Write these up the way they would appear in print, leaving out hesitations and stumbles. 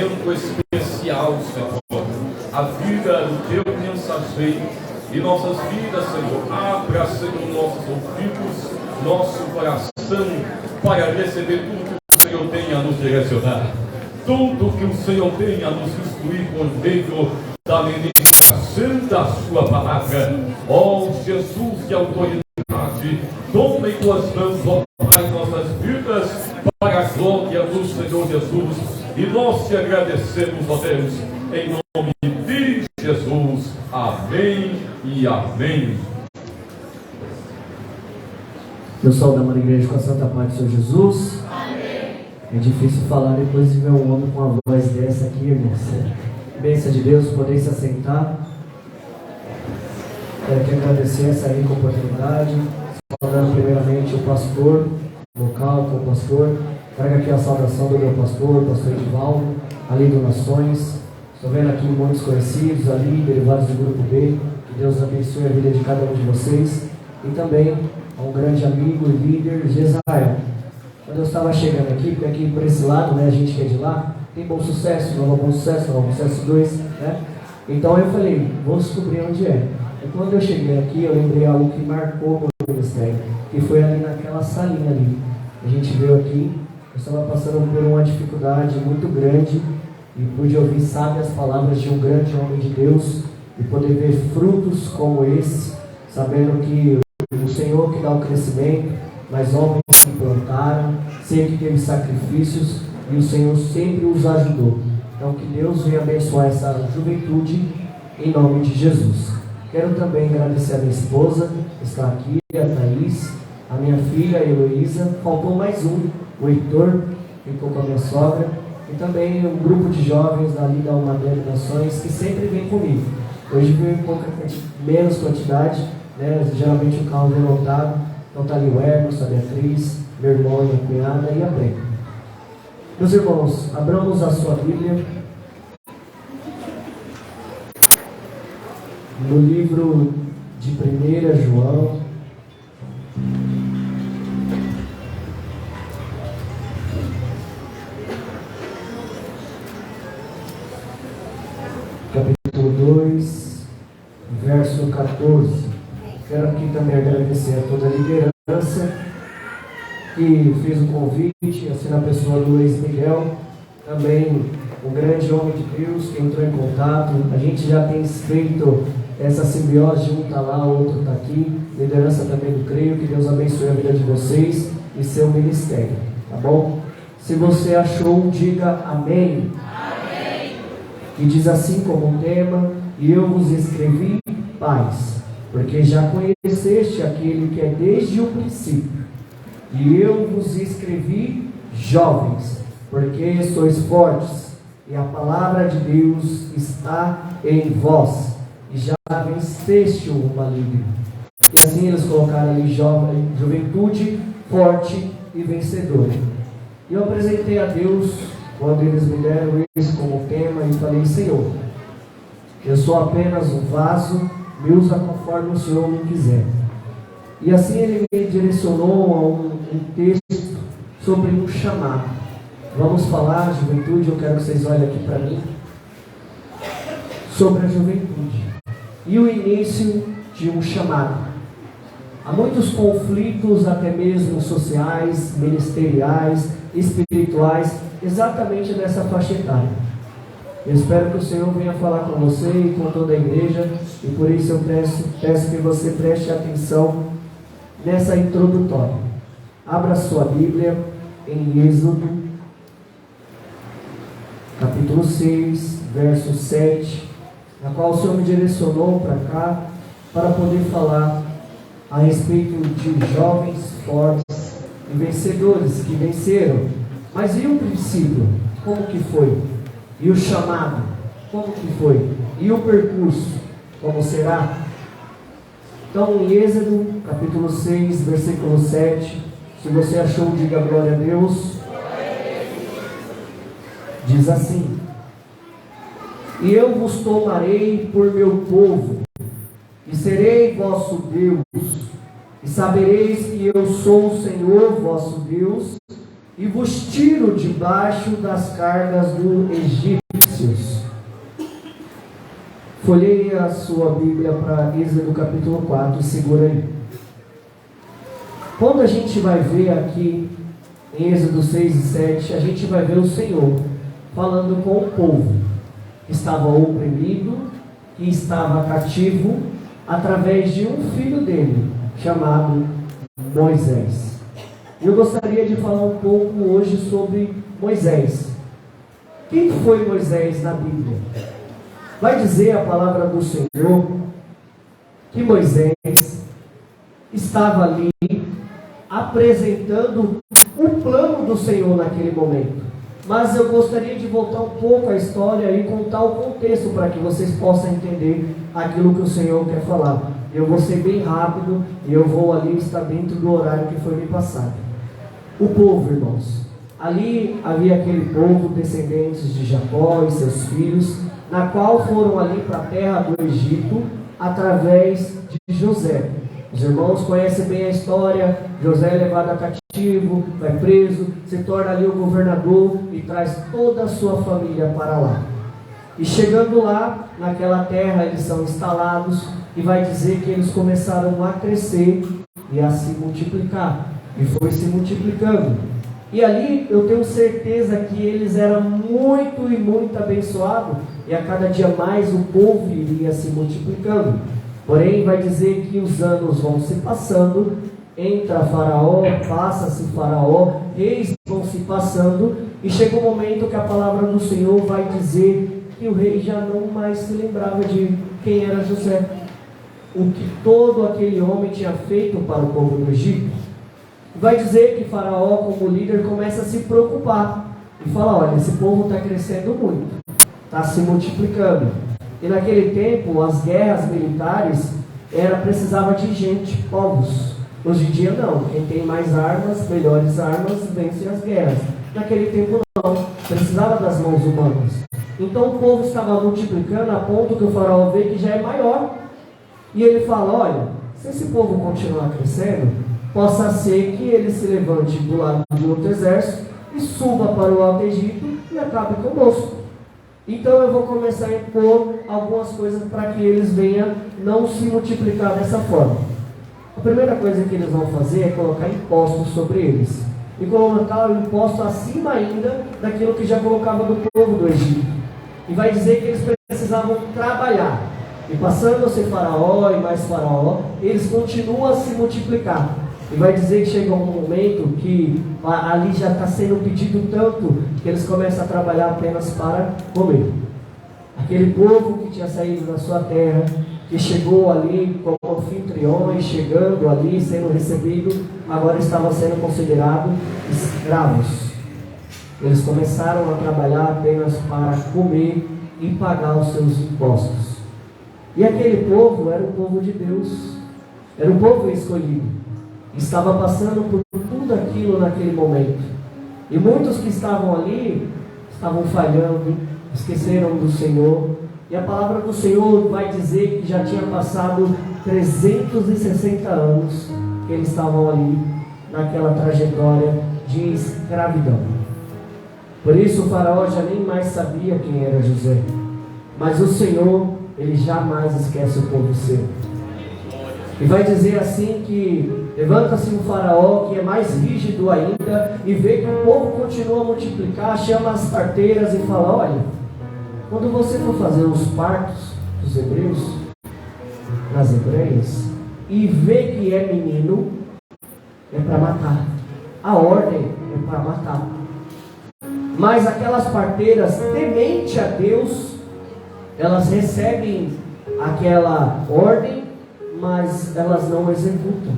momento especial, Senhor, a vida do teu mensageiro e nossas vidas, Senhor. Abra, Senhor, nossos ouvidos, nosso coração, para receber tudo que o Senhor tem a nos direcionar, tudo que o Senhor tem a nos instruir por meio da ministração da sua palavra. Ó Jesus, de autoridade, toma em tuas mãos, ó Pai, nossas vidas, para a glória do Senhor Jesus. E nós te agradecemos, ó Deus, em nome de Jesus. Amém e amém. Eu saúdo a igreja com a santa paz do Senhor Jesus. Amém. É difícil falar depois de ver um homem com a voz dessa aqui, irmãos. Bênção de Deus, poder se assentar. Quero aqui agradecer essa rica oportunidade. Falando primeiramente o pastor local, com o pastor. Trago aqui a saudação do meu pastor Edivaldo, ali do Nações. Estou vendo aqui muitos conhecidos ali, derivados do grupo B. Que Deus abençoe a vida de cada um de vocês. E também a um grande amigo e líder, Jezael. Quando eu estava chegando aqui, porque aqui por esse lado, né, a gente que é de lá, tem Bom Sucesso, Nova Bom Sucesso 2, né? Então eu falei, vou descobrir onde é. E quando eu cheguei aqui, eu lembrei algo que marcou o meu ministério, que foi ali naquela salinha ali. A gente veio aqui, eu estava passando por uma dificuldade muito grande e pude ouvir sábias palavras de um grande homem de Deus e poder ver frutos como esse, sabendo que o Senhor que dá o crescimento, mas homens que plantaram, sempre teve sacrifícios e o Senhor sempre os ajudou. Então que Deus venha abençoar essa juventude em nome de Jesus. Quero também agradecer a minha esposa, que está aqui, a Thaís, a minha filha, a Heloísa. Faltou mais um, o Heitor, ficou com a minha sogra. E também um grupo de jovens dali da Umadele Nações, que sempre vem comigo. Hoje veio menos quantidade, né? Geralmente o carro vem lotado. Então está ali o Hermes, a Beatriz, meu irmão e a cunhada e a Brenda. Meus irmãos, abramos a sua Bíblia no livro de 1 João, capítulo 2, verso 14. Quero aqui também agradecer a toda a liderança que fez o convite, assim na pessoa do Luiz Miguel, também um grande homem de Deus que entrou em contato. A gente já tem feito essa simbiose de um está lá, o outro está aqui. Liderança também do Creio, que Deus abençoe a vida de vocês e seu ministério, tá bom? Se você achou, diga amém. Amém. E diz assim como um tema: e eu vos escrevi, pais, porque já conheceste aquele que é desde o princípio. E eu vos escrevi, jovens, porque sois fortes, e a palavra de Deus está em vós, e já venceste o maligno. E assim eles colocaram ali juventude, forte e vencedora. E eu apresentei a Deus, quando eles me deram isso como tema, e falei: Senhor, eu sou apenas um vaso, me usa conforme o Senhor me quiser. E assim ele me direcionou a um texto sobre um chamado. Vamos falar, juventude, eu quero que vocês olhem aqui para mim, sobre a juventude e o início de um chamado. Há muitos conflitos, até mesmo sociais, ministeriais, espirituais, exatamente nessa faixa etária. Eu espero que o Senhor venha falar com você e com toda a igreja, e por isso eu peço que você preste atenção nessa introdutória. Abra sua Bíblia em Êxodo, capítulo 6, verso 7, na qual o Senhor me direcionou para cá, para poder falar a respeito de jovens fortes e vencedores que venceram. Mas e o princípio? Como que foi? E o chamado? Como que foi? E o percurso? Como será? Então, em Êxodo, capítulo 6, versículo 7, se você achou, diga glória a Deus. Diz assim: e eu vos tomarei por meu povo, e serei vosso Deus, e sabereis que eu sou o Senhor vosso Deus, e vos tiro debaixo das cargas dos egípcios. Folheie a sua Bíblia para Êxodo capítulo 4, segura aí. Quando a gente vai ver aqui em Êxodo 6 e 7, a gente vai ver o Senhor falando com o povo que estava oprimido, que estava cativo, através de um filho dele, chamado Moisés. Eu gostaria de falar um pouco hoje sobre Moisés. Quem foi Moisés na Bíblia? Vai dizer a palavra do Senhor que Moisés estava ali apresentando o plano do Senhor naquele momento. Mas eu gostaria de voltar um pouco à história e contar o contexto para que vocês possam entender aquilo que o Senhor quer falar. Eu vou ser bem rápido e eu vou ali estar dentro do horário que foi me passado. O povo, irmãos. Ali havia aquele povo, descendentes de Jacó e seus filhos, na qual foram ali para a terra do Egito através de José. Os irmãos conhecem bem a história. José é levado a cativo, vai preso, se torna ali o governador e traz toda a sua família para lá. E chegando lá, naquela terra, eles são instalados e vai dizer que eles começaram a crescer e a se multiplicar. E foi se multiplicando. E ali eu tenho certeza que eles eram muito e muito abençoados, e a cada dia mais o povo iria se multiplicando. Porém, vai dizer que os anos vão se passando, entra Faraó, passa-se Faraó, reis vão se passando, e chega um momento que a palavra do Senhor vai dizer que o rei já não mais se lembrava de quem era José, o que todo aquele homem tinha feito para o povo do Egito. Vai dizer que Faraó, como líder, começa a se preocupar e fala: olha, esse povo está crescendo muito, está se multiplicando. E naquele tempo, as guerras militares precisava de gente, povos. Hoje em dia não, quem tem mais armas, melhores armas, vence as guerras. Naquele tempo não, precisava das mãos humanas. Então o povo estava multiplicando a ponto que o Faraó vê que já é maior. E ele fala: olha, se esse povo continuar crescendo, possa ser que ele se levante do lado de outro exército e suba para o Alto Egito e acabe conosco. Então eu vou começar a impor algumas coisas para que eles venham não se multiplicar dessa forma. A primeira coisa que eles vão fazer é colocar impostos sobre eles. E colocar o imposto acima ainda daquilo que já colocava do povo do Egito. E vai dizer que eles precisavam trabalhar. E passando a ser Faraó e mais Faraó, eles continuam a se multiplicar. E vai dizer que chega um momento que ali já está sendo pedido tanto que eles começam a trabalhar apenas para comer. Aquele povo que tinha saído da sua terra, que chegou ali como anfitriões, chegando ali, sendo recebido, agora estavam sendo considerados escravos. Eles começaram a trabalhar apenas para comer e pagar os seus impostos. E aquele povo era o povo de Deus, era o povo escolhido. Estava passando por tudo aquilo naquele momento. E muitos que estavam ali estavam falhando, esqueceram do Senhor. E a palavra do Senhor vai dizer que já tinha passado 360 anos que eles estavam ali naquela trajetória de escravidão. Por isso o Faraó já nem mais sabia quem era José. Mas o Senhor, ele jamais esquece o povo seu. E vai dizer assim que levanta-se um Faraó que é mais rígido ainda e vê que o povo continua a multiplicar, chama as parteiras e fala: olha, quando você for fazer os partos dos hebreus, nas hebreias, e vê que é menino, é para matar. A ordem é para matar. Mas aquelas parteiras, temente a Deus, elas recebem aquela ordem, mas elas não executam.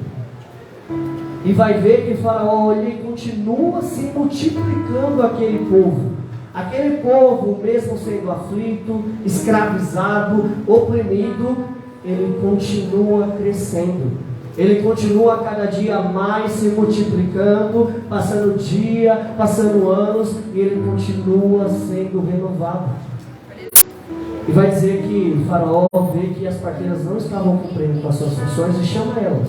E vai ver que Faraó ele continua se multiplicando aquele povo. Aquele povo, mesmo sendo aflito, escravizado, oprimido, ele continua crescendo. Ele continua cada dia mais se multiplicando, passando dia, passando anos, e ele continua sendo renovado. E vai dizer que Faraó vê que as parteiras não estavam cumprindo com as suas funções e chama elas.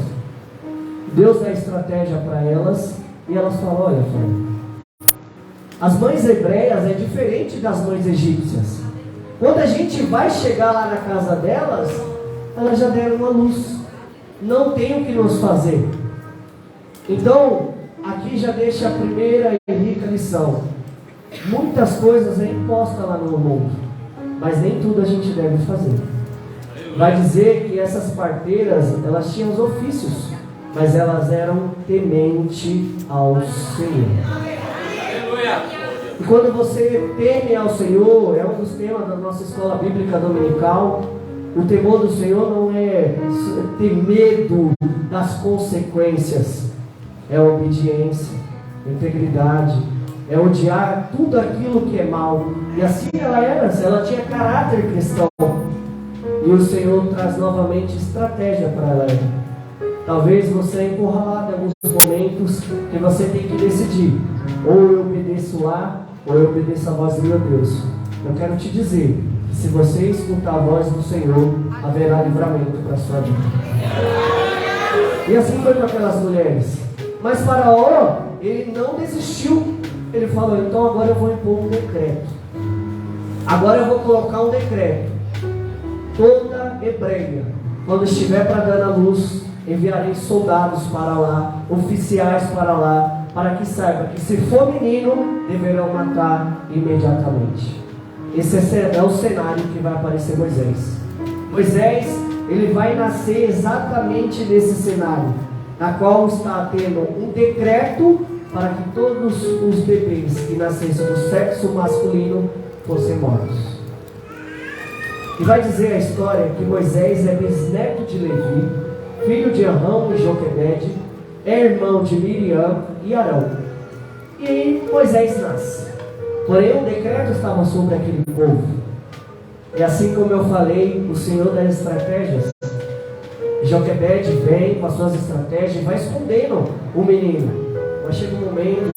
Deus dá estratégia para elas e elas falam: olha, Faraó, As mães hebreias é diferente das mães egípcias. Quando a gente vai chegar lá na casa delas, elas já deram uma luz. Não tem o que nos fazer. Então, aqui já deixa a primeira e rica lição. Muitas coisas é imposta lá no mundo, mas nem tudo a gente deve fazer. Vai dizer que essas parteiras, elas tinham os ofícios, mas elas eram tementes ao Senhor. E quando você teme ao Senhor, é um dos temas da nossa escola bíblica dominical. O temor do Senhor não é ter medo das consequências, é obediência, integridade, é odiar tudo aquilo que é mal. E assim ela tinha caráter cristão. E o Senhor traz novamente estratégia para ela. Talvez você é encurralado em alguns momentos que você tem que decidir: ou eu obedeço lá, ou eu obedeço a voz do meu Deus. Eu quero te dizer que se você escutar a voz do Senhor, haverá livramento para a sua vida. E assim foi para aquelas mulheres. Mas Faraó, ele não desistiu. Ele falou: então agora eu vou impor um decreto. Agora eu vou colocar um decreto. Toda hebreia, quando estiver para dar a luz, enviarei soldados para lá, oficiais para lá, para que saiba que se for menino, deverão matar imediatamente. Esse é o cenário que vai aparecer Moisés. Moisés, ele vai nascer exatamente nesse cenário, na qual está tendo um decreto para que todos os bebês que nascessem do sexo masculino fossem mortos. E vai dizer a história que Moisés é bisneto de Levi, filho de Arão e Joquebede, é irmão de Miriam e Arão. E aí Moisés nasce. Porém o decreto estava sobre aquele povo. E assim como eu falei, o Senhor dá estratégias. Joquebede vem com as suas estratégias e vai escondendo o menino. Mas chega um momento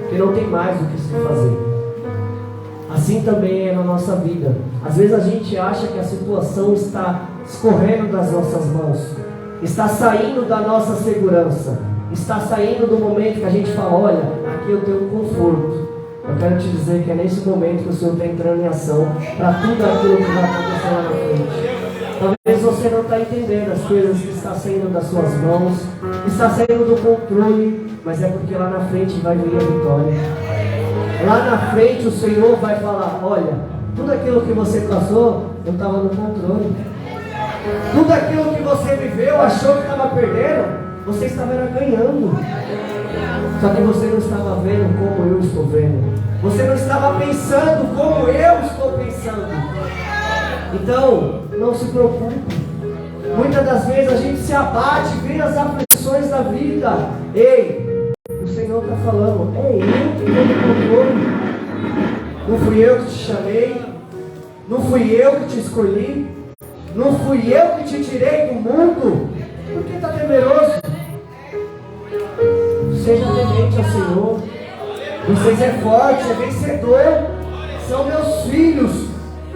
que não tem mais o que se fazer. Assim também é na nossa vida. Às vezes a gente acha que a situação está escorrendo das nossas mãos, está saindo da nossa segurança, está saindo do momento que a gente fala: olha, aqui eu tenho conforto. Eu quero te dizer que é nesse momento que o Senhor está entrando em ação para tudo aquilo que vai acontecer lá na frente. Talvez você não está entendendo as coisas que estão saindo das suas mãos, está saindo do controle, mas é porque lá na frente vai vir a vitória. Lá na frente o Senhor vai falar: olha, tudo aquilo que você passou, eu estava no controle. Tudo aquilo que você viveu, achou que estava perdendo, você estava ganhando. Só que você não estava vendo como eu estou vendo. Você não estava pensando como eu estou pensando. Então, não se preocupe. Muitas das vezes a gente se abate, vê as aflições da vida. Ei, o Senhor está falando: é eu que estou no controle. Não fui eu que te chamei, não fui eu que te escolhi, não fui eu que te tirei do mundo. Por que está temeroso? Seja temente ao Senhor. Vocês é forte, é vencedor, são meus filhos.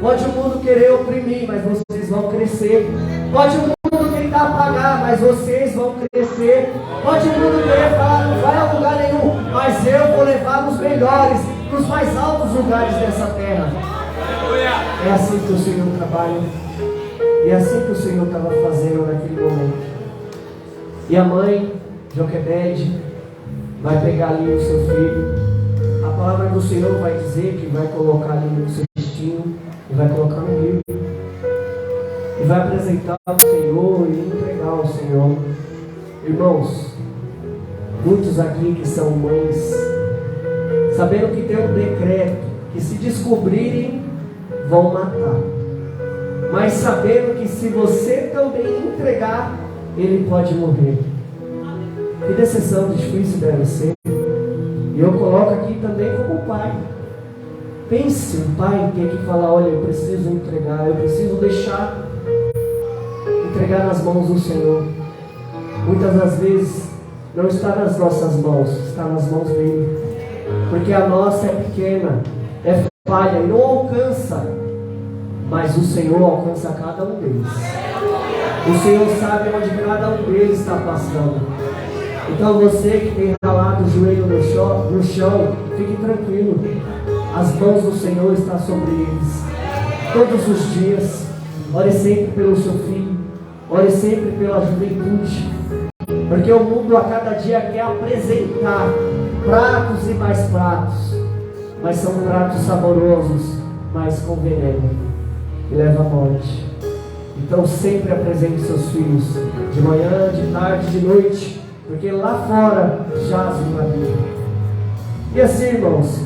Pode o mundo querer oprimir, mas vocês vão crescer. Pode o mundo tentar apagar, mas vocês vão crescer. Pode o mundo querer falar: não vai a lugar nenhum, mas eu vou levar nos melhores, nos mais altos lugares dessa terra. É assim que o Senhor trabalha. E é assim que o Senhor estava fazendo naquele momento. E a mãe, Joquebede, vai pegar ali o seu filho. A palavra do Senhor vai dizer que vai colocar ali no cestinho e vai colocar no rio. E vai apresentar ao Senhor e entregar ao Senhor. Irmãos, muitos aqui que são mães, sabendo que tem um decreto, que se descobrirem, vão matar. Mas sabendo que se você também entregar, ele pode morrer. Que decisão difícil deve ser. E eu coloco aqui também como pai. Pense, um pai tem que falar: olha, eu preciso entregar, eu preciso entregar nas mãos do Senhor. Muitas das vezes não está nas nossas mãos, está nas mãos dele. Porque a nossa é pequena, é falha e não alcança. Mas o Senhor alcança cada um deles. O Senhor sabe onde cada um deles está passando. Então você que tem ralado o joelho no chão, fique tranquilo. As mãos do Senhor estão sobre eles. Todos os dias, ore sempre pelo seu filho, ore sempre pela juventude. Porque o mundo a cada dia quer apresentar pratos e mais pratos. Mas são pratos saborosos, mas com veneno, que leva à morte. Então sempre apresente seus filhos, de manhã, de tarde, de noite, porque lá fora jaz um abismo. E assim, irmãos,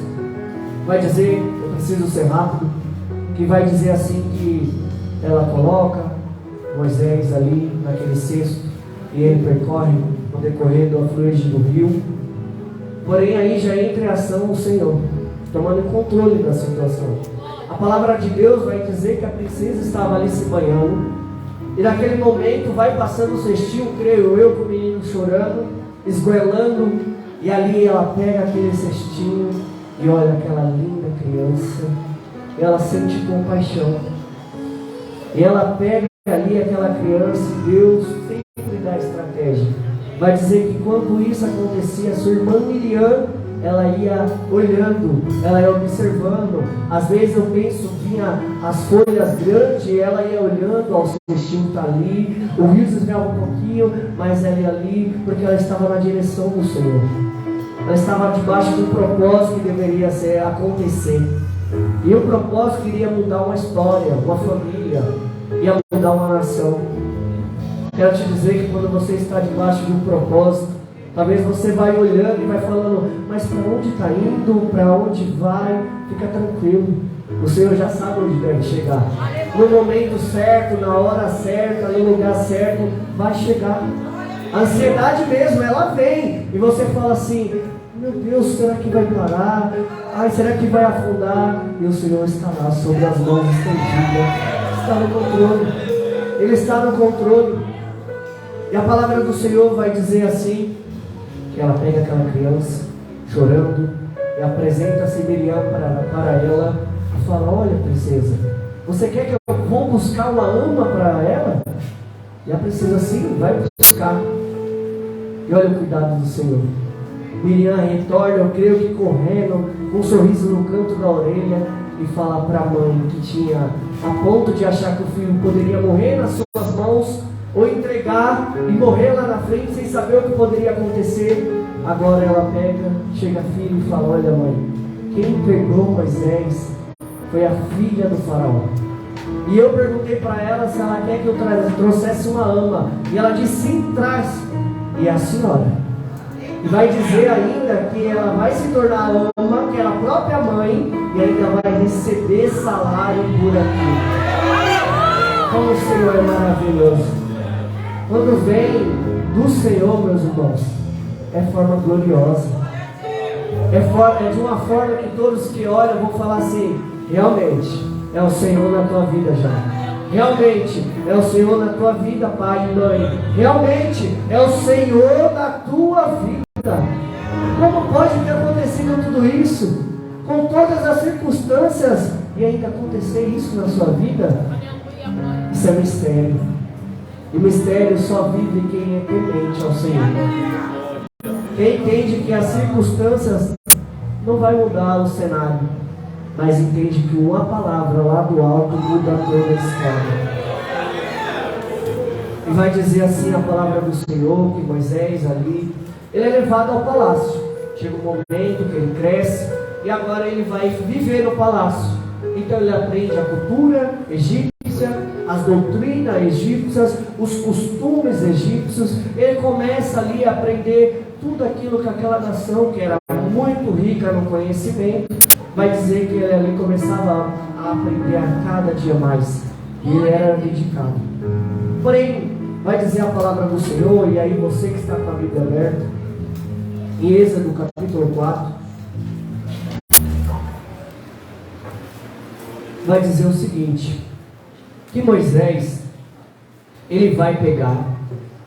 vai dizer, eu preciso ser rápido, que vai dizer assim que ela coloca Moisés ali naquele cesto e ele percorre no decorrer do afluente do rio. Porém aí já entra em ação o Senhor, tomando controle da situação. A palavra de Deus vai dizer que a princesa estava ali se banhando, e naquele momento vai passando o cestinho, creio eu, com o menino chorando, esgoelando, e ali ela pega aquele cestinho e olha aquela linda criança, e ela sente compaixão, e ela pega ali aquela criança, e Deus sempre dá estratégia. Vai dizer que quando isso acontecia, sua irmã Miriam, ela ia olhando, ela ia observando. Às vezes eu penso, vinha as folhas grandes, e ela ia olhando, ao cestinho está ali, o rio desviava um pouquinho, mas ela ia ali, porque ela estava na direção do Senhor. Ela estava debaixo do propósito que deveria acontecer. E o propósito iria mudar uma história, uma família, ia mudar uma nação. Quero te dizer que quando você está debaixo de um propósito, talvez você vai olhando e vai falando, mas para onde está indo, para onde vai? Fica tranquilo, o Senhor já sabe onde deve chegar. No momento certo, na hora certa, no lugar certo, vai chegar. A ansiedade mesmo, ela vem, e você fala assim, meu Deus, será que vai parar? Ai, será que vai afundar? E o Senhor está lá, sobre as mãos estendidas, está no controle, Ele está no controle. E a palavra do Senhor vai dizer assim, que ela pega aquela criança, chorando, e apresenta-se Miriam para ela, e fala, olha princesa, você quer que eu vou buscar uma ama para ela? E a princesa, sim, vai buscar. E olha o cuidado do Senhor. Miriam retorna, eu creio que correndo, com um sorriso no canto da orelha, e fala para a mãe que tinha a ponto de achar que o filho poderia morrer nas suas mãos, ou entregar e morrer lá na frente sem saber o que poderia acontecer. Agora ela pega, chega a filha e fala, olha mãe, quem pegou Moisés foi a filha do faraó. E eu perguntei para ela se ela quer que eu trouxesse uma ama, e ela disse, sim, traz. E é a senhora. E vai dizer ainda que ela vai se tornar ama, que é a própria mãe, e ainda vai receber salário por aquilo. Como o Senhor é maravilhoso. Quando vem do Senhor, meus irmãos, é forma gloriosa. É de uma forma que todos que olham vão falar assim, realmente, é o Senhor na tua vida já. Realmente, é o Senhor na tua vida, pai e mãe. Realmente, é o Senhor na tua vida. Como pode ter acontecido tudo isso? Com todas as circunstâncias, e ainda acontecer isso na sua vida? Isso é mistério. E mistério só vive quem é temente ao Senhor. Quem entende que as circunstâncias não vai mudar o cenário, mas entende que uma palavra lá do alto muda toda a história. E vai dizer assim a palavra do Senhor, que Moisés ali, ele é levado ao palácio. Chega um momento que ele cresce, e agora ele vai viver no palácio. Então ele aprende a cultura egípcia, as doutrinas egípcias, os costumes egípcios. Ele começa ali a aprender tudo aquilo que aquela nação, que era muito rica no conhecimento, vai dizer que ele ali começava a aprender a cada dia mais, e ele era dedicado. Porém, vai dizer a palavra do Senhor, e aí você que está com a Bíblia aberta, em Êxodo capítulo 4, vai dizer o seguinte, que Moisés, ele vai pegar,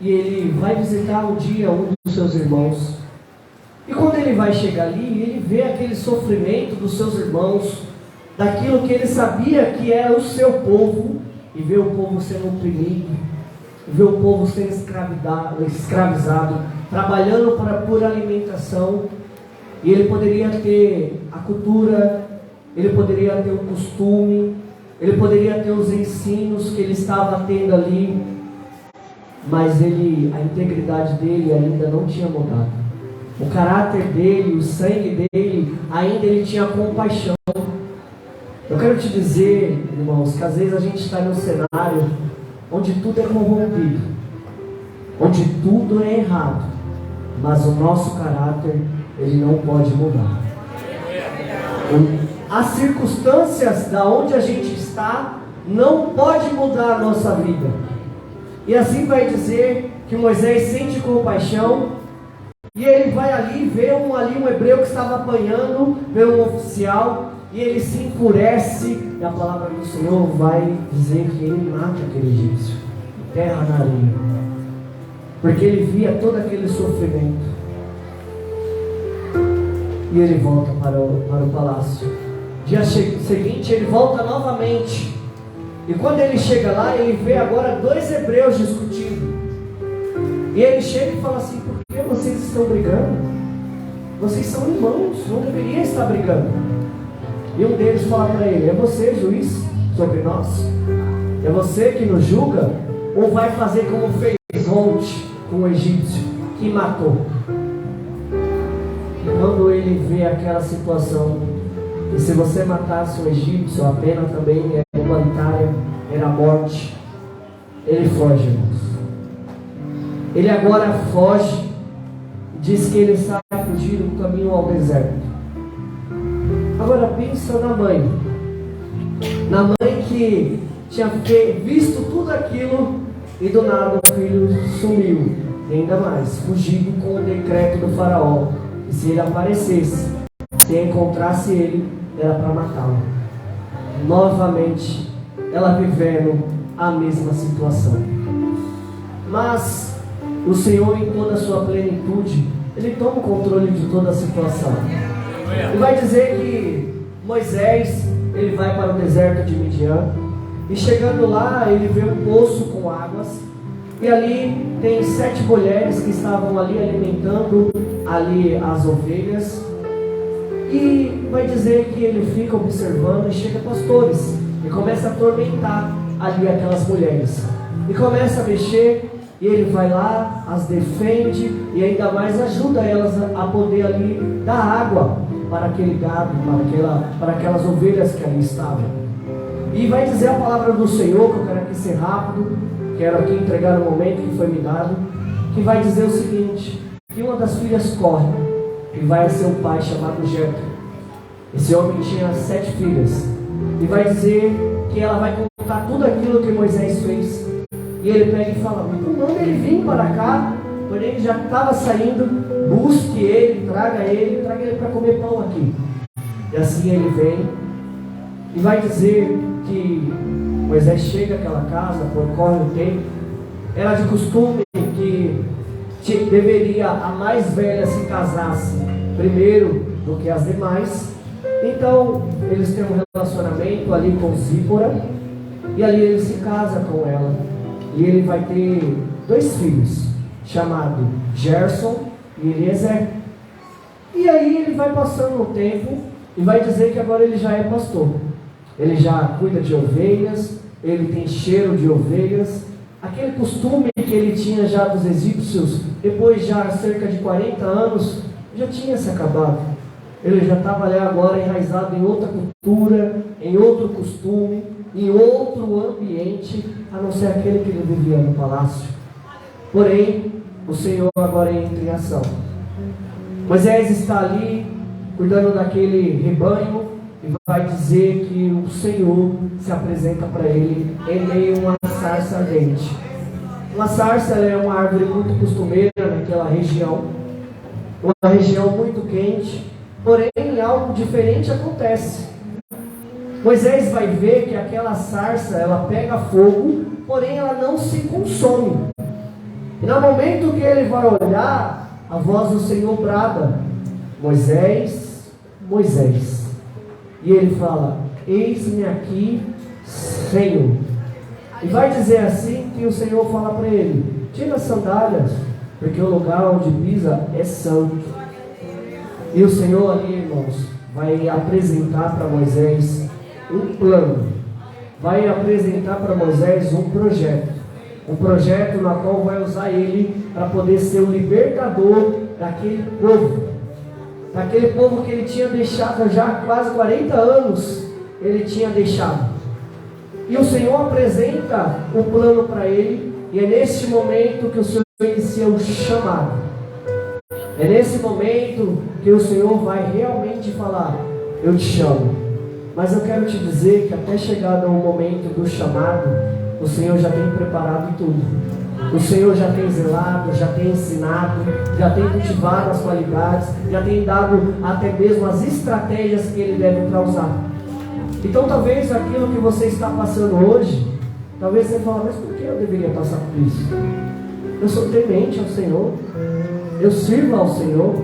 e ele vai visitar um dia um dos seus irmãos, e quando ele vai chegar ali, ele vê aquele sofrimento dos seus irmãos, daquilo que ele sabia que era o seu povo, e vê o povo sendo oprimido, vê o povo sendo escravizado, trabalhando por alimentação, e ele poderia ter a cultura, ele poderia ter o costume, ele poderia ter os ensinos que ele estava tendo ali, mas a integridade dele ainda não tinha mudado. O caráter dele, o sangue dele, ainda ele tinha compaixão. Eu quero te dizer, irmãos, que às vezes a gente está num cenário onde tudo é corrompido, onde tudo é errado, mas o nosso caráter, ele não pode mudar. As circunstâncias da onde a gente está não pode mudar a nossa vida. E assim vai dizer que Moisés sente compaixão, e ele vai ali, vê um hebreu que estava apanhando, vê um oficial, e ele se enfurece, e a palavra do Senhor vai dizer que ele mata aquele egípcio, terra na areia, porque ele via todo aquele sofrimento. E ele volta para o palácio. Dia seguinte ele volta novamente, e quando ele chega lá, ele vê agora 2 hebreus discutindo, e ele chega e fala assim: por que vocês estão brigando? Vocês são irmãos, não deveriam estar brigando. E um deles fala para ele: é você, juiz, sobre nós? É você que nos julga? Ou vai fazer como fez ontem com o egípcio, que matou? E quando ele vê aquela situação, e se você matasse o egípcio, a pena também era humanitária, era a morte, ele foge, irmãos. Ele agora foge, diz que ele sai fugir no caminho ao deserto. Agora pensa na mãe que tinha visto tudo aquilo, e do nada o filho sumiu, e ainda mais, fugido com o decreto do faraó, e se ele aparecesse, se encontrasse ele, era para matá-lo. Novamente, ela vivendo a mesma situação. Mas o Senhor, em toda a sua plenitude, ele toma o controle de toda a situação. E vai dizer que Moisés, ele vai para o deserto de Midian, e chegando lá, ele vê um poço com águas, e ali tem 7 mulheres que estavam ali alimentando ali as ovelhas, e vai dizer que ele fica observando, e chega pastores, e começa a atormentar ali aquelas mulheres, e começa a mexer, e ele vai lá, as defende, e ainda mais ajuda elas a poder ali dar água para aquele gado, para aquelas ovelhas que ali estavam. E vai dizer a palavra do Senhor, que eu quero aqui ser rápido, quero aqui entregar o momento que foi me dado, que vai dizer o seguinte: que uma das filhas corre, e vai a seu pai chamado Jetro. Esse homem tinha 7 filhas, e vai dizer que ela vai contar tudo aquilo que Moisés fez, e ele pega e fala: manda ele vir para cá, porém ele já estava saindo, busque ele, traga ele para comer pão aqui. E assim ele vem, e vai dizer que Moisés chega àquela casa, percorre o tempo. Era de costume que deveria a mais velha se casasse primeiro do que as demais. Então eles têm um relacionamento ali com Zípora, e ali ele se casa com ela, e ele vai ter 2 filhos, chamado Gerson e Eliezer. E aí ele vai passando o tempo, e vai dizer que agora ele já é pastor. Ele já cuida de ovelhas, ele tem cheiro de ovelhas. Aquele costume que ele tinha já dos egípcios, depois já há cerca de 40 anos, já tinha se acabado. Ele já estava ali agora enraizado em outra cultura, em outro costume, em outro ambiente, a não ser aquele que ele vivia no palácio. Porém, o Senhor agora entra em ação. Moisés está ali, cuidando daquele rebanho, e vai dizer que o Senhor se apresenta para ele em meio a uma sarça ardente. Uma sarça é uma árvore muito costumeira naquela região, uma região muito quente, porém algo diferente acontece. Moisés vai ver que aquela sarça, ela pega fogo, porém ela não se consome. E no momento que ele vai olhar, a voz do Senhor brada: Moisés, Moisés. E ele fala: eis-me aqui, Senhor. E vai dizer assim que o Senhor fala para ele: tira as sandálias, porque o lugar onde pisa é santo. E o Senhor ali, irmãos, vai apresentar para Moisés um plano, vai apresentar para Moisés um projeto na qual vai usar ele para poder ser o libertador daquele povo que ele tinha deixado já há quase 40 anos, ele tinha deixado. E o Senhor apresenta o plano para ele, e é neste momento que o Senhor inicia o chamado. É nesse momento que o Senhor vai realmente falar: eu te chamo. Mas eu quero te dizer que até chegado ao momento do chamado, o Senhor já tem preparado tudo. O Senhor já tem zelado, já tem ensinado, já tem cultivado as qualidades, já tem dado até mesmo as estratégias que Ele deve para usar. Então talvez aquilo que você está passando hoje, talvez você fale: mas por que eu deveria passar por isso? Eu sou temente ao Senhor, eu sirvo ao Senhor,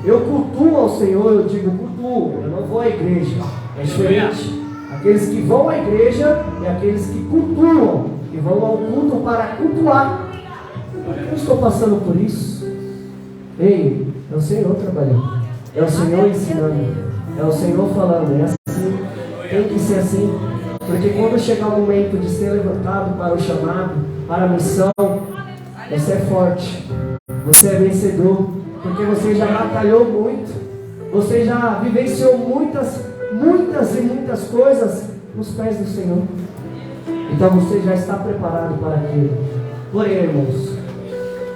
eu cultuo ao Senhor. Eu digo cultuo, eu não vou à igreja, é diferente. Aqueles que vão à igreja e aqueles que cultuam, que vão ao culto para cultuar. Eu estou passando por isso. Ei, é o Senhor trabalhando, é o Senhor ensinando, é o Senhor falando: é assim, tem que ser assim. Porque quando chegar o momento de ser levantado para o chamado, para a missão, você é forte, você é vencedor, porque você já batalhou muito, você já vivenciou muitas coisas nos pés do Senhor. Então você já está preparado para aquilo. Porém, irmãos,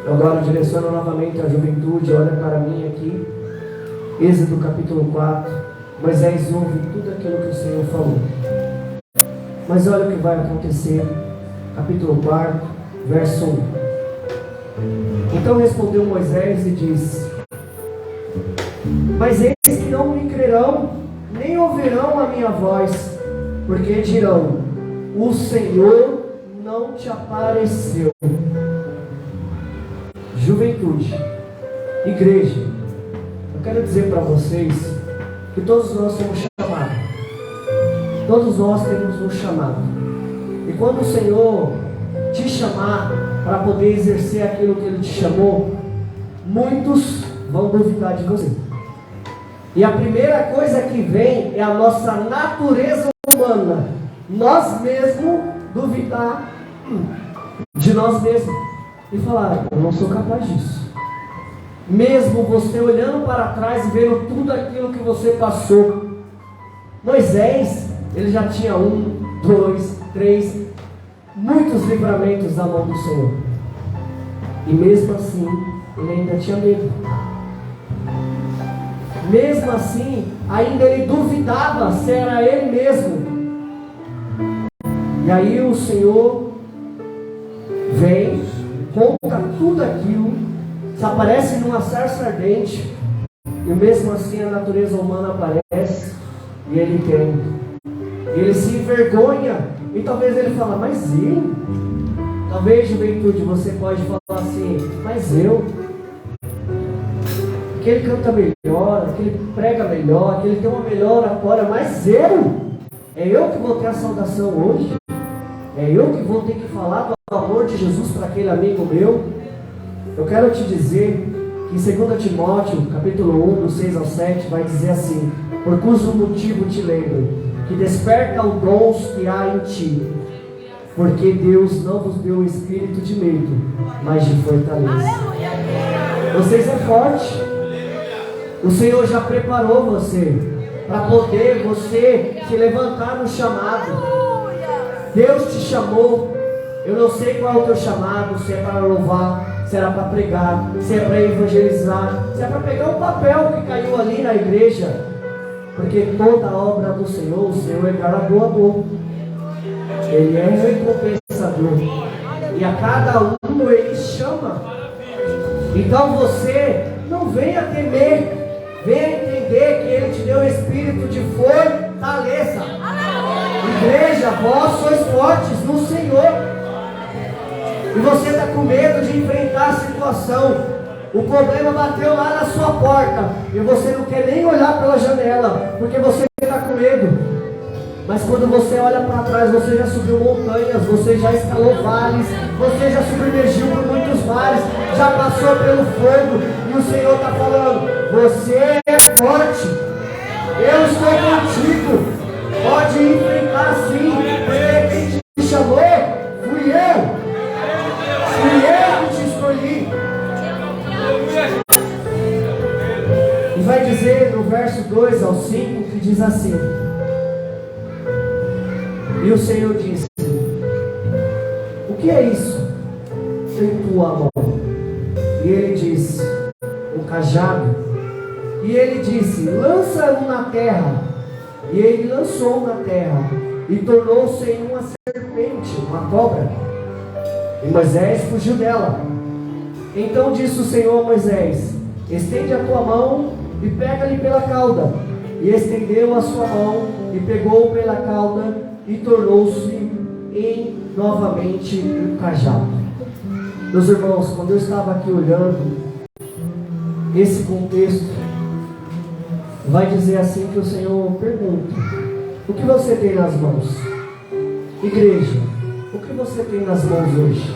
eu agora direciono novamente a juventude, olha para mim aqui, Êxodo capítulo 4, Moisés ouve tudo aquilo que o Senhor falou. Mas olha o que vai acontecer, capítulo 4, verso 1. Então respondeu Moisés e disse: mas eles que não me crerão, nem ouvirão a minha voz, porque dirão: o Senhor não te apareceu. Juventude, igreja, eu quero dizer para vocês que todos nós somos chamados. Todos nós temos um chamado. E quando o Senhor te chamar para poder exercer aquilo que Ele te chamou, muitos vão duvidar de você. E a primeira coisa que vem é a nossa natureza humana. Nós mesmos duvidar de nós mesmos. E falar: eu não sou capaz disso. Mesmo você olhando para trás e vendo tudo aquilo que você passou. Moisés, ele já tinha 1, 2, 3, muitos livramentos da mão do Senhor. E mesmo assim, ele ainda tinha medo. Mesmo assim, ainda ele duvidava se era ele mesmo. E aí o Senhor vem, conta tudo aquilo, se aparece numa sarça ardente, e mesmo assim a natureza humana aparece, e ele tem. Ele se envergonha, e talvez ele fala: mas eu? Talvez, juventude, você pode falar assim: mas eu? Que ele canta melhor, que ele prega melhor, que ele tem uma melhor oratória, mas eu? É eu que vou ter a saudação hoje? É eu que vou ter que falar do amor de Jesus para aquele amigo meu? Eu quero te dizer que em 2 Timóteo, capítulo 1, do 6 ao 7, vai dizer assim: por cujo motivo te lembro, que desperta os dons que há em ti, porque Deus não vos deu o espírito de medo, mas de fortaleza. Vocês é forte. O Senhor já preparou você para poder você se levantar no chamado. Deus te chamou. Eu não sei qual é o teu chamado, se é para louvar, se era para pregar, se é para evangelizar, se é para pegar um papel que caiu ali na igreja. Porque toda a obra do Senhor, o Senhor é galardoador. Ele é recompensador. E a cada um Ele chama. Então você não venha temer, venha entender que Ele te deu o espírito de fortaleza. Igreja, vós sois fortes no Senhor. E você está com medo de enfrentar a situação. O problema bateu lá na sua porta e você não quer nem olhar pela janela, porque você está com medo. Mas quando você olha para trás, você já subiu montanhas, você já escalou vales, você já submergiu por muitos mares, já passou pelo fogo, e o Senhor está falando: você é forte, eu estou contigo, pode enfrentar sim, porque quem te chamou fui eu que te escolhi. E vai dizer no verso 2 ao 5 que diz assim: e o Senhor disse: o que é isso em tua mão? E ele disse: um cajado. E ele disse: lança-o na terra. E ele lançou na terra, e tornou-se em uma serpente, uma cobra. E Moisés fugiu dela. Então disse o Senhor a Moisés: estende a tua mão e pega-lhe pela cauda. E estendeu a sua mão e pegou pela cauda, e tornou-se em novamente um cajado. Meus irmãos, quando eu estava aqui olhando esse contexto, vai dizer assim que o Senhor pergunta: o que você tem nas mãos? Igreja, o que você tem nas mãos hoje?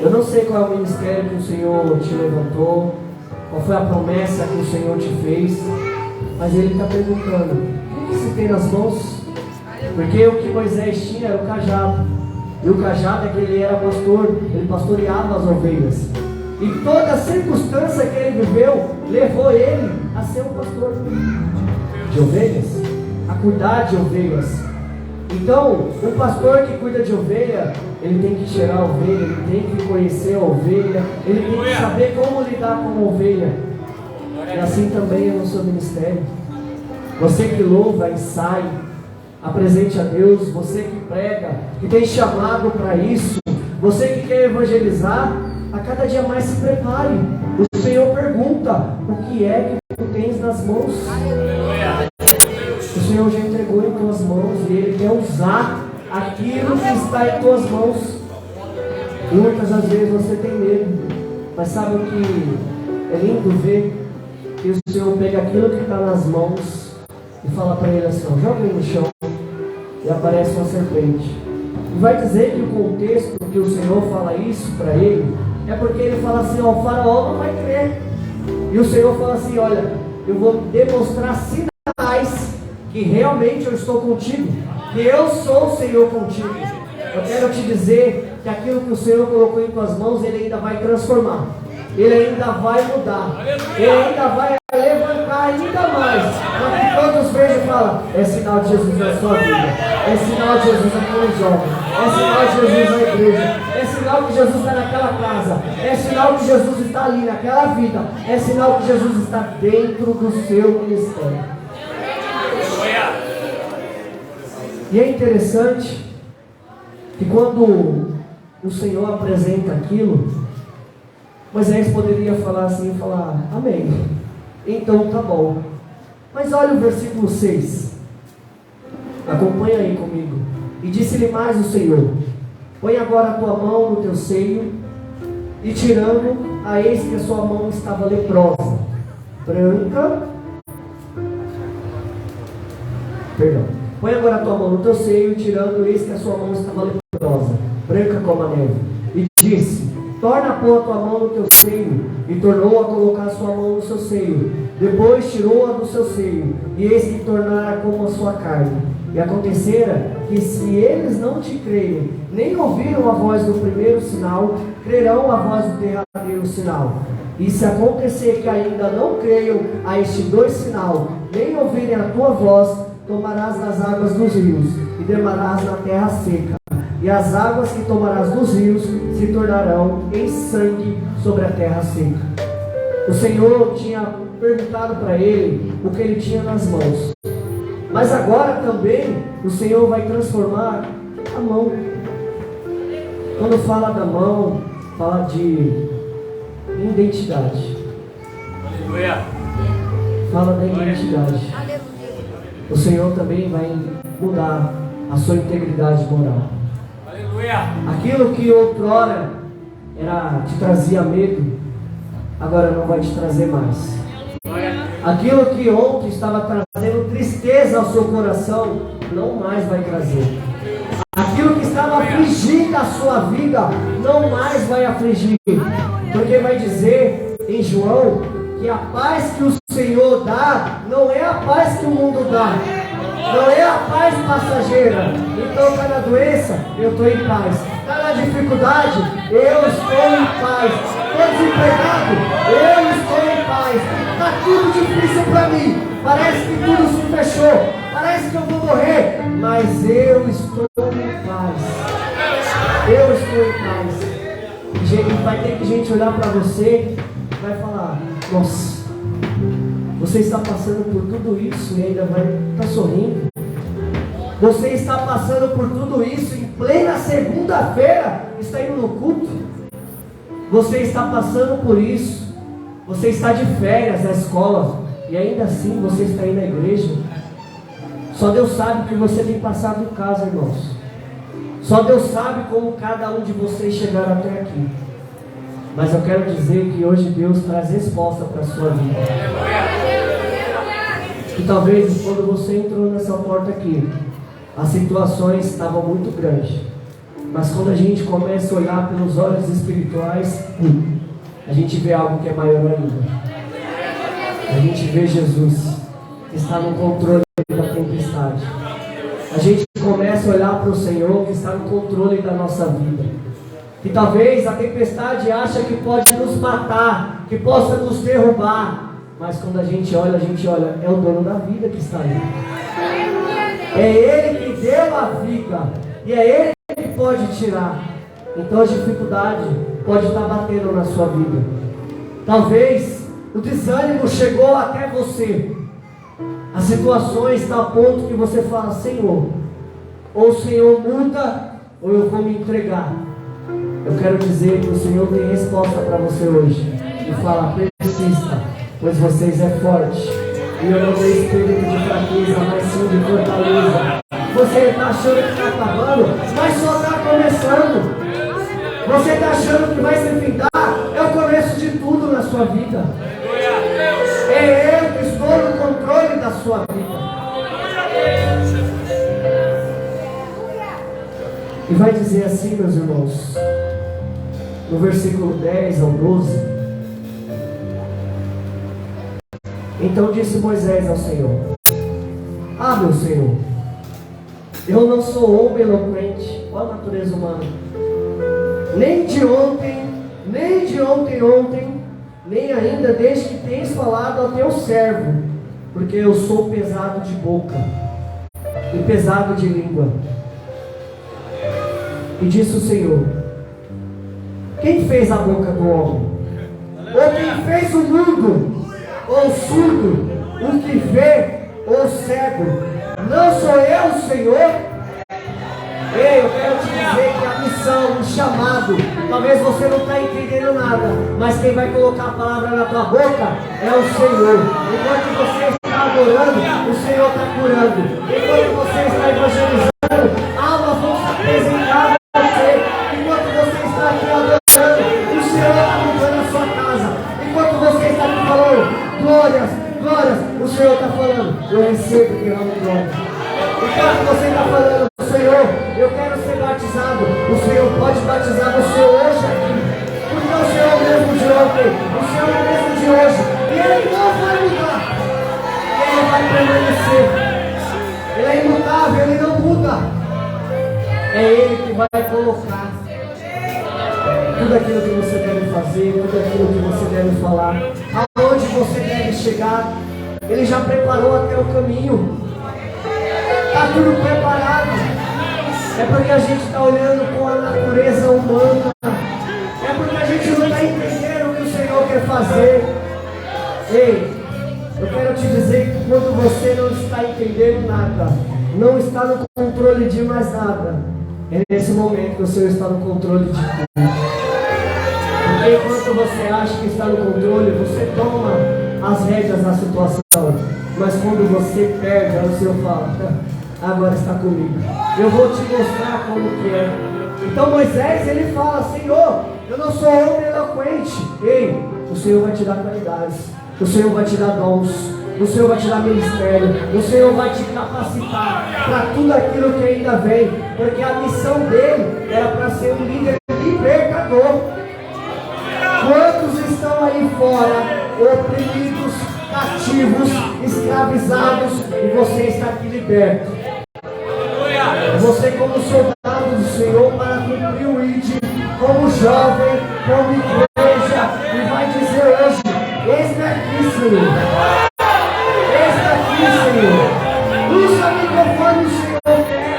Eu não sei qual é o ministério que o Senhor te levantou, qual foi a promessa que o Senhor te fez, mas Ele está perguntando: o que você tem nas mãos? Porque o que Moisés tinha era o cajado, e o cajado é que ele era pastor, ele pastoreava as ovelhas, e toda a circunstância que ele viveu levou ele a ser um pastor de ovelhas, a cuidar de ovelhas. Então, o pastor que cuida de ovelha, ele tem que cheirar a ovelha, ele tem que conhecer a ovelha, ele tem que saber como lidar com a ovelha. E assim também é no seu ministério. Você que louva, ensaia, apresente a Deus, você que prega, que tem chamado para isso, você que quer evangelizar, a cada dia mais se prepare. O Senhor pergunta: o que é que tu tens nas mãos? O Senhor já entregou em tuas mãos, e Ele quer usar aquilo que está em tuas mãos. E muitas das vezes você tem medo, mas sabe o que é lindo ver? Que o Senhor pega aquilo que está nas mãos e fala para ele assim: joga no chão, e aparece uma serpente. E vai dizer que o contexto que o Senhor fala isso para ele é porque ele fala assim: ó, o faraó não vai crer. E o Senhor fala assim: olha, eu vou demonstrar sinais que realmente eu estou contigo, que eu sou o Senhor contigo. Eu quero te dizer que aquilo que o Senhor colocou em tuas mãos, Ele ainda vai transformar, Ele ainda vai mudar, Ele ainda vai levantar ainda mais, para que todos vejam e falem: é sinal de Jesus na sua vida, é sinal de Jesus naquele jovem, é sinal de Jesus na igreja, é sinal que Jesus está naquela casa, é sinal que Jesus está ali naquela vida, é sinal que Jesus está dentro do seu ministério. E é interessante que quando o Senhor apresenta aquilo, Moisés poderia falar assim, falar: amém, então tá bom. Mas olha o versículo 6, acompanha aí comigo. E disse-lhe mais o Senhor: põe agora a tua mão no teu seio. E tirando, a eis que a sua mão estava leprosa, branca. Põe agora a tua mão no teu seio, e tirando, eis que a sua mão estava leprosa, branca como a neve. E disse: torna a pôr a tua mão no teu seio. E tornou a colocar a sua mão no seu seio. Depois tirou-a do seu seio, e eis que tornara como a sua carne. E acontecera que, se eles não te creem, nem ouviram a voz do primeiro sinal, crerão a voz do derradeiro sinal. E se acontecer que ainda não creiam a estes dois sinal, nem ouvirem a tua voz, tomarás das águas dos rios, e derramarás na terra seca. E as águas que tomarás dos rios se tornarão em sangue sobre a terra seca. O Senhor tinha perguntado para ele o que ele tinha nas mãos. Mas agora também o Senhor vai transformar a mão. Quando fala da mão, fala de identidade. Aleluia. Fala da identidade. O Senhor também vai mudar a sua integridade moral. Aleluia. Aquilo que outrora te trazia medo, agora não vai te trazer mais. Aquilo que ontem estava trazendo tristeza ao seu coração, não mais vai trazer. Aquilo que estava afligindo a sua vida, não mais vai afligir. Porque vai dizer em João que a paz que o Senhor dá, não é a paz que o mundo dá. Não é a paz passageira. Então está na doença, eu estou em paz. Está na dificuldade, eu estou em paz. Estou desempregado, eu estou em paz. Está tudo difícil para mim. Parece que tudo se fechou. Parece que eu vou morrer. Mas eu estou em paz. Eu estou em paz. Gente, vai ter que gente olhar para você e vai falar: nossa, você está passando por tudo isso e ainda vai estar sorrindo. Você está passando por tudo isso em plena segunda-feira, está indo no culto. Você está passando por isso. Você está de férias na escola e ainda assim você está indo na igreja. Só Deus sabe o que você tem passado em casa, irmãos. Só Deus sabe como cada um de vocês chegaram até aqui. Mas eu quero dizer que hoje Deus traz resposta para a sua vida. E talvez quando você entrou nessa porta aqui, as situações estavam muito grandes. Mas quando a gente começa a olhar pelos olhos espirituais, a gente vê algo que é maior ainda. A gente vê Jesus que está no controle da tempestade. A gente começa a olhar para o Senhor que está no controle da nossa vida. Que talvez a tempestade acha que pode nos matar, que possa nos derrubar. Mas quando a gente olha, é o dono da vida que está ali. É Ele que deu a vida. E é Ele que pode tirar. Então a dificuldade pode estar batendo na sua vida. Talvez o desânimo chegou até você. As situações estão a ponto que você fala: Senhor, ou o Senhor muda, ou eu vou me entregar. Eu quero dizer que o Senhor tem resposta para você hoje. E fala: persista, pois vocês é forte. E eu não dei espírito de fraqueza, mas sim de fortaleza. Você está achando que está acabando, mas só está começando. Você está achando que vai se findar, é o começo de tudo na sua vida. É eu que estou no controle da sua vida. E vai dizer assim, meus irmãos, no versículo 10 ao 12: Então disse Moisés ao Senhor: Ah, meu Senhor, eu não sou homem eloquente, olha a natureza humana, nem de ontem, nem ainda desde que tens falado ao teu servo, porque eu sou pesado de boca e pesado de língua. E disse o Senhor: Quem fez a boca do homem? Ou quem fez o mudo? Ou surdo? O que vê? Ou cego? Não sou eu, Senhor? Ei, eu quero te dizer que a missão, o chamado, talvez você não está entendendo nada, mas quem vai colocar a palavra na tua boca é o Senhor. Enquanto você está adorando, o Senhor está curando. Enquanto você está evangelizando, almas vão se apresentar a você. Enquanto você está aqui adorando, o Senhor está mudando a sua casa. Enquanto você está aqui falando: glórias, glórias, o Senhor está falando: eu recebo que amo glória. Enquanto você está falando: Senhor, eu quero ser batizado, o Senhor pode batizar você hoje aqui. Porque o Senhor é o mesmo de ontem, o Senhor é o mesmo de hoje. E Ele não vai mudar. Ele vai permanecer. Ele é imutável, Ele não muda. É Ele que vai colocar tudo aquilo que você deve fazer, tudo aquilo que você deve falar, aonde você deve chegar. Ele já preparou até o caminho. Está tudo preparado. É porque a gente está olhando com a natureza humana. É porque a gente não está entendendo o que o Senhor quer fazer. Ei, eu quero te dizer que quando você não está entendendo nada, não está no controle de mais nada, é nesse momento que o Senhor está no controle de tudo. Porque enquanto você acha que está no controle, você toma as rédeas da situação. Mas quando você perde, aí o Senhor fala: agora está comigo. Eu vou te mostrar como que é. Então Moisés, ele fala: Senhor, eu não sou homem eloquente. Ei, o Senhor vai te dar qualidades. O Senhor vai te dar dons. o Senhor vai te dar ministério, o Senhor vai te capacitar para tudo aquilo que ainda vem, porque a missão dele era para ser um líder libertador. Quantos estão aí fora, oprimidos, cativos, escravizados, e você está aqui liberto? Você como soldado do Senhor para cumprir o ID, como jovem, como igreja, e vai dizer hoje: eis-me aqui, Senhor. Eis-me aqui, Senhor. Usa-me conforme o Senhor quer.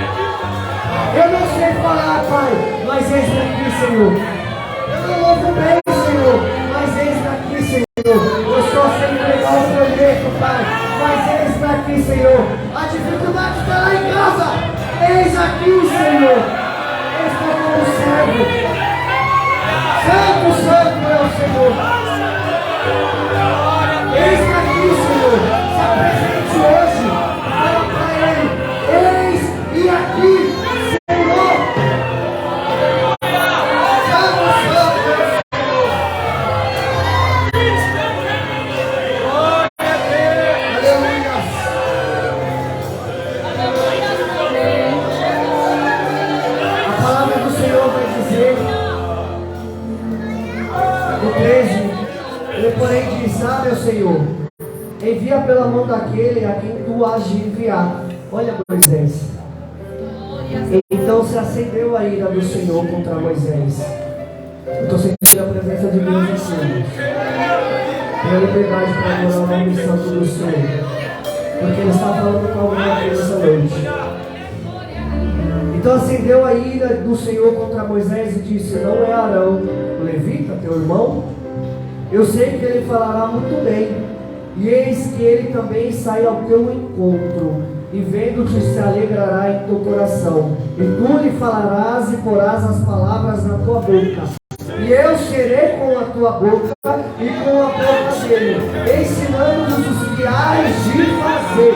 Eu não sei falar, Pai, mas eis-me aqui, Senhor. Eu não louvo bem, Senhor, mas eis-me aqui, Senhor. Eu só sei entregar o projeto, Pai, mas eis-me aqui, Senhor. A dificuldade está lá em casa. Eis aqui, Senhor. Estou como servo. Santo, santo é o Senhor. Eis aqui, Senhor. Se apresente hoje. Fala para Ele. Eis e aqui, Senhor. Santo, santo é o Senhor. Aleluia. A palavra do Senhor vai dizer, no 13, ele porém diz: ah, meu Senhor, envia pela mão daquele a quem tu has de enviar. Olha, Moisés. Então se acendeu a ira do Senhor contra Moisés. Eu estou sentindo a presença de Deus em cima. Tenha liberdade para adorar o nome santo do Senhor, porque Ele está falando com alguém aqui nessa noite. Então acendeu a ira do Senhor contra Moisés e disse: não é Arão, levita, teu irmão? Eu sei que ele falará muito bem, e eis que ele também sai ao teu encontro, e vendo-te se alegrará em teu coração, e tu lhe falarás e porás as palavras na tua boca, e eu serei com a tua boca e com a boca dele, ensinando-vos os que hás de fazer.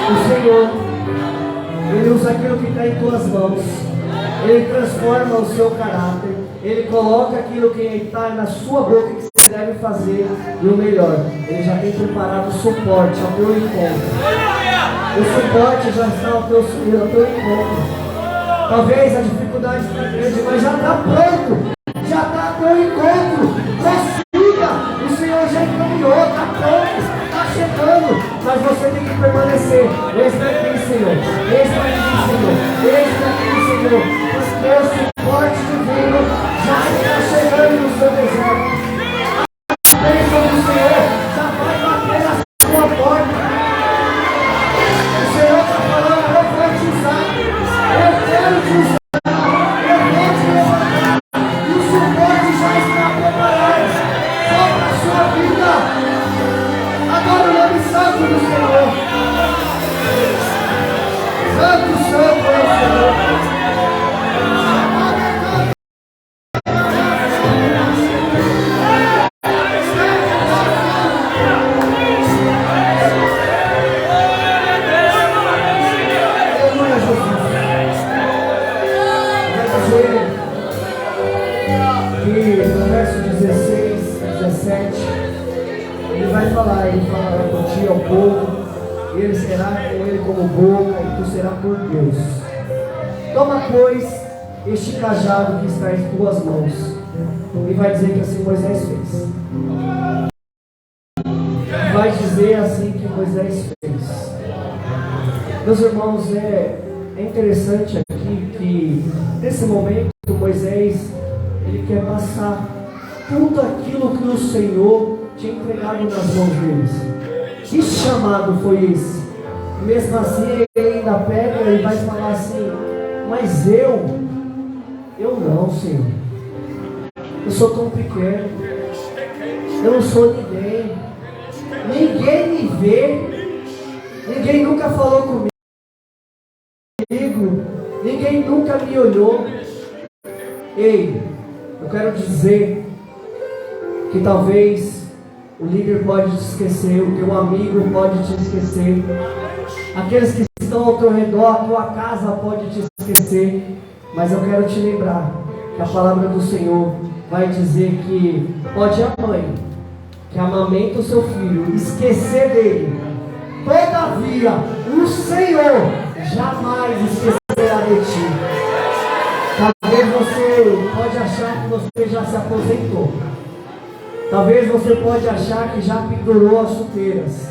O Senhor, Ele usa aquilo que está em tuas mãos, Ele transforma o seu caráter, Ele coloca aquilo que está na sua boca que você deve fazer, e o melhor, Ele já tem preparado o suporte ao teu encontro. O suporte já está ao teu encontro. Talvez a dificuldade está grande, mas já está pronto, já está ao teu encontro. Prossiga, o Senhor já encaminhou, está pronto, está chegando, mas você tem que permanecer. Eis-me aqui, Senhor, eis-me aqui, Senhor, eis-me aqui, Senhor, porque o suporte divino já está chegando no seu deserto. A bênção do Senhor já vai bater na sua porta. O Senhor está falando: eu vou te usar, eu quero te usar, eu vou te levantar, e o suporte já está preparado sobre a sua vida. Adora o nome santo do Senhor. Santo, santo é o Senhor. Ele falará por ti ao povo, e ele será com ele como boca, e tu serás por Deus. Toma, pois, este cajado que está em tuas mãos. E vai dizer que assim Moisés fez. Vai dizer assim que Moisés fez. Meus irmãos, é interessante aqui que nesse momento Moisés, ele quer passar tudo aquilo que o Senhor tinha entregado nas mãos deles. Que chamado foi esse? Mesmo assim ele ainda pega e vai falar assim: mas eu não, Senhor, eu sou tão pequeno, eu não sou ninguém, ninguém me vê, ninguém nunca falou comigo, ninguém nunca me olhou. Ei, eu quero dizer que talvez o líder pode te esquecer, o teu amigo pode te esquecer, aqueles que estão ao teu redor, a tua casa pode te esquecer, mas eu quero te lembrar que a palavra do Senhor vai dizer que pode a mãe que amamenta o seu filho, esquecer dele. Todavia, o Senhor jamais esquecerá de ti. Talvez você pode achar que você já se aposentou. Talvez você pode achar que já pendurou as chuteiras.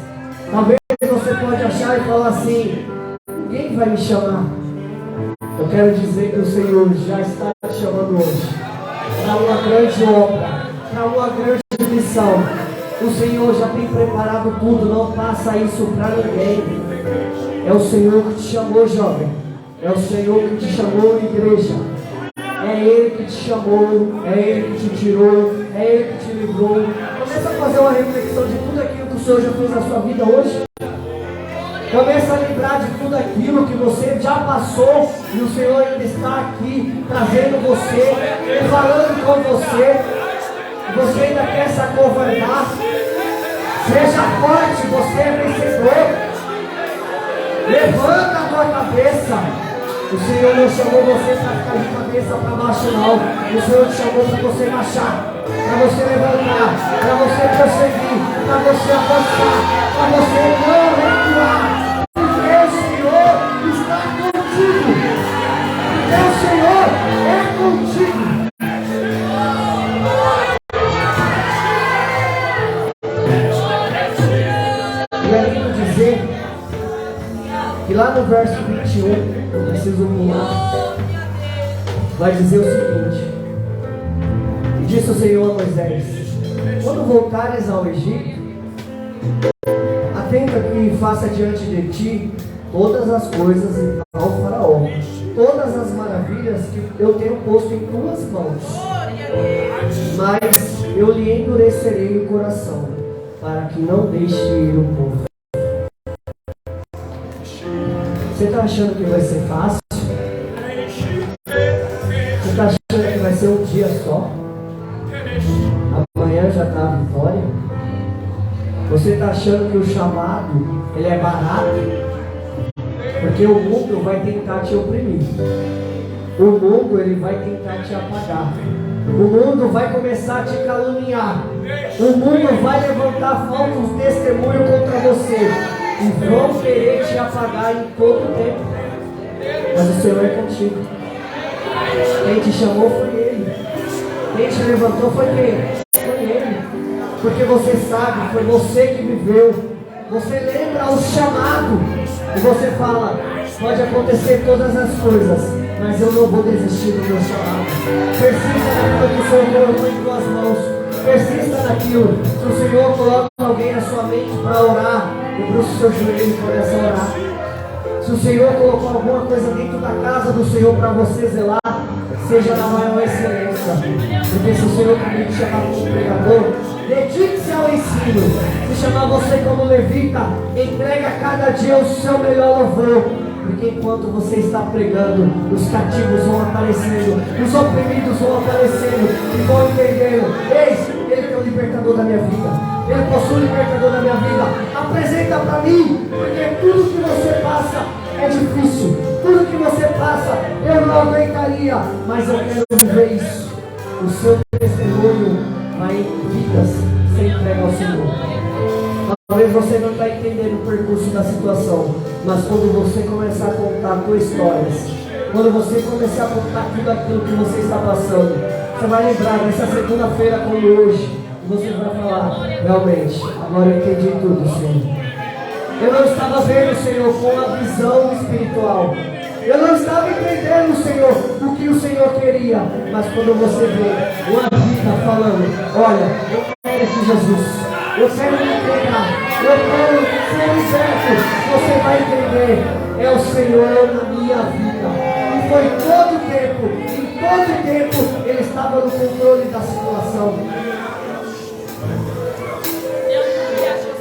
Talvez você pode achar e falar assim: ninguém vai me chamar. Eu quero dizer que o Senhor já está te chamando hoje para uma grande obra, para uma grande missão. O Senhor já tem preparado tudo, não passa isso para ninguém. É o Senhor que te chamou, jovem. É o Senhor que te chamou, igreja. É Ele que te chamou, é Ele que te tirou, é Ele que te livrou. Começa a fazer uma reflexão de tudo aquilo que o Senhor já fez na sua vida hoje. Começa a lembrar de tudo aquilo que você já passou e o Senhor ainda está aqui, trazendo você, falando com você. Você ainda quer se acovardar? Seja forte, você é vencedor. Levanta a tua cabeça. O Senhor não chamou você para ficar de cabeça para baixo, não. O Senhor te chamou para você marchar, para você levantar, para você prosseguir, para você avançar, para você não recuar. Porque o Senhor está contigo. Porque o Senhor é contigo. E é lindo dizer que lá no verso 21, eu preciso pular, vai dizer o seguinte: e disse o Senhor a Moisés: quando voltares ao Egito, atenta que faça diante de ti todas as coisas ao faraó, todas as maravilhas que eu tenho posto em tuas mãos, mas eu lhe endurecerei o coração, para que não deixe ir o povo. Você está achando que vai ser fácil? Você está achando que vai ser um dia só? Amanhã já está a vitória? Você está achando que o chamado ele é barato? Porque o mundo vai tentar te oprimir. O mundo ele vai tentar te apagar. O mundo vai começar a te caluniar. O mundo vai levantar falsos testemunhos contra você. E vão querer te apagar em todo tempo. Mas o Senhor é contigo. Quem te chamou foi Ele. Quem te levantou foi quem? Foi Ele. Porque você sabe, foi você que viveu. Você lembra o chamado. E você fala: pode acontecer todas as coisas, mas eu não vou desistir do meu chamado. Persista naquilo que o Senhor colocou em tuas mãos. Persista naquilo. Se o Senhor coloca alguém na sua mente para orar, debruça o seu joelho e começa a orar. Se o Senhor colocou alguma coisa dentro da casa do Senhor para você zelar, seja na maior excelência. Porque se o Senhor também te chamar como pregador, dedique-se ao ensino. Se chamar você como levita, entrega cada dia o seu melhor louvor. Porque enquanto você está pregando, os cativos vão aparecendo, os oprimidos vão aparecendo e vão entendendo: eis, Ele é o libertador da minha vida, Ele possui o libertador da minha vida. Apresenta para mim, porque tudo que você passa é difícil, tudo que você passa eu não aguentaria, mas eu quero viver isso. O seu testemunho vai em vidas ser entregue ao Senhor. Talvez você não está entendendo o percurso da situação, mas quando você começar a contar a tua história, quando você começar a contar tudo aquilo que você está passando, você vai lembrar nessa segunda-feira como hoje, e você vai falar: realmente, agora eu entendi tudo, Senhor. Eu não estava vendo, Senhor, com a visão espiritual. Eu não estava entendendo, Senhor, o que o Senhor queria. Mas quando você vê uma vida falando: olha, eu quero que Jesus, eu quero me entregar, eu quero ser liberto, você vai entender: é o Senhor na minha vida. E foi todo o tempo, em todo o tempo, Ele estava no controle da situação.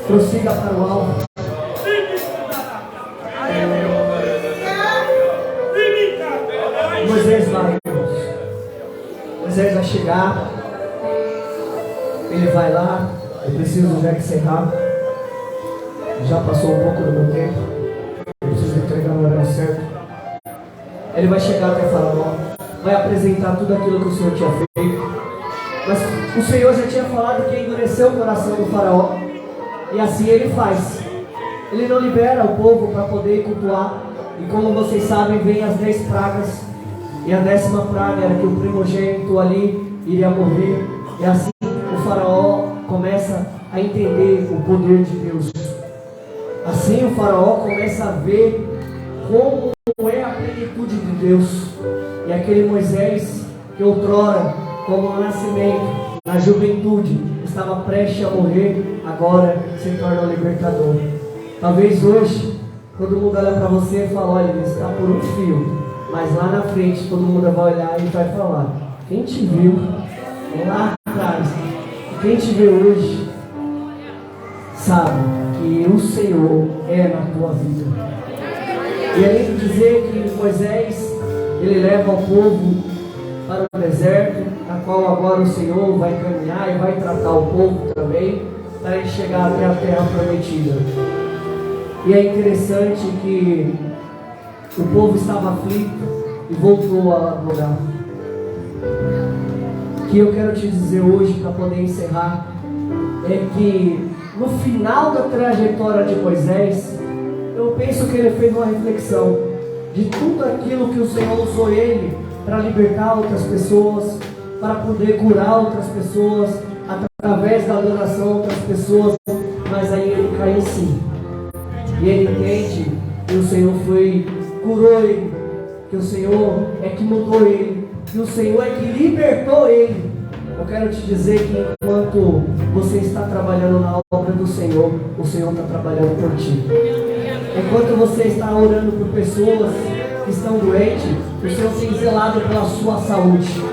Prossiga para o alto. Moisés vai, irmãos. Moisés vai chegar. Ele vai lá. Eu preciso já encerrar. Já passou um pouco do meu tempo. Eu preciso entregar no horário certo. Ele vai chegar até Faraó. Vai apresentar tudo aquilo que o Senhor tinha feito. Mas o Senhor já tinha falado que endureceu o coração do faraó. E assim ele faz. Ele não libera o povo para poder cultuar. E como vocês sabem, vem as 10 pragas. E a 10ª praga era que o primogênito ali iria morrer. E assim o faraó começa a entender o poder de Deus. Assim o faraó começa a ver como é a plenitude de Deus. E aquele Moisés que outrora, como no nascimento, na juventude, estava prestes a morrer, agora se torna o libertador. Talvez hoje todo mundo olha para você e fala: olha, ele está por um fio. Mas lá na frente todo mundo vai olhar e vai falar: quem te viu lá atrás, quem te vê hoje, sabe que o Senhor é na tua vida. E além de dizer que Moisés, ele leva o povo para o deserto, na qual agora o Senhor vai caminhar e vai tratar o povo também, para ele chegar até a terra prometida. E é interessante que o povo estava aflito e voltou a adorar. O que eu quero te dizer hoje, para poder encerrar, é que no final da trajetória de Moisés, eu penso que ele fez uma reflexão de tudo aquilo que o Senhor usou ele para libertar outras pessoas, para poder curar outras pessoas, através da adoração outras pessoas, mas aí ele cai em si. E ele entende que o Senhor curou ele, que o Senhor é que mudou ele, que o Senhor é que libertou ele. Eu quero te dizer que enquanto você está trabalhando na obra do Senhor, o Senhor está trabalhando por ti. Enquanto você está orando por pessoas que estão doentes, o Senhor tem zelado pela sua saúde.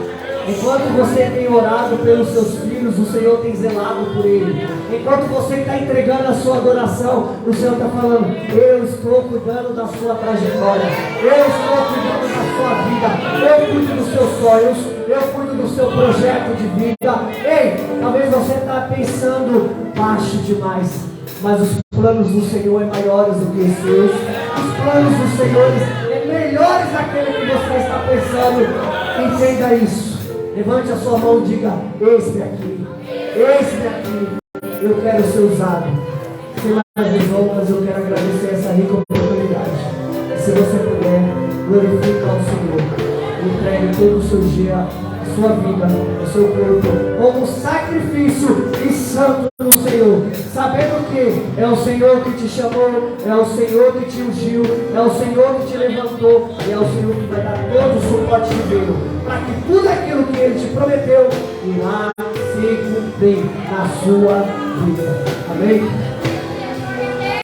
Enquanto você tem orado pelos seus filhos, o Senhor tem zelado por ele. Enquanto você está entregando a sua adoração, o Senhor está falando: eu estou cuidando da sua trajetória, eu estou cuidando da sua vida, eu cuido dos seus sonhos, eu cuido do seu projeto de vida. Ei, talvez você está pensando baixo demais, mas os planos do Senhor é maiores do que os seus. Os planos do Senhor é melhores daquele que você está pensando. Entenda isso. Levante a sua mão e diga: eis-me aqui, eis-me aqui, eu quero ser usado. Sem mais delongas, eu quero agradecer essa rica oportunidade. Se você puder, glorifique ao Senhor. Entregue todo o seu dia, a sua vida, o seu corpo, como sacrifício e santo no Senhor, sabendo que é o Senhor que te chamou, é o Senhor que te ungiu, é o Senhor que te levantou, e é o Senhor que vai dar todo o suporte divino, para que tudo aquilo que Ele te prometeu irá se cumprir na sua vida. Amém?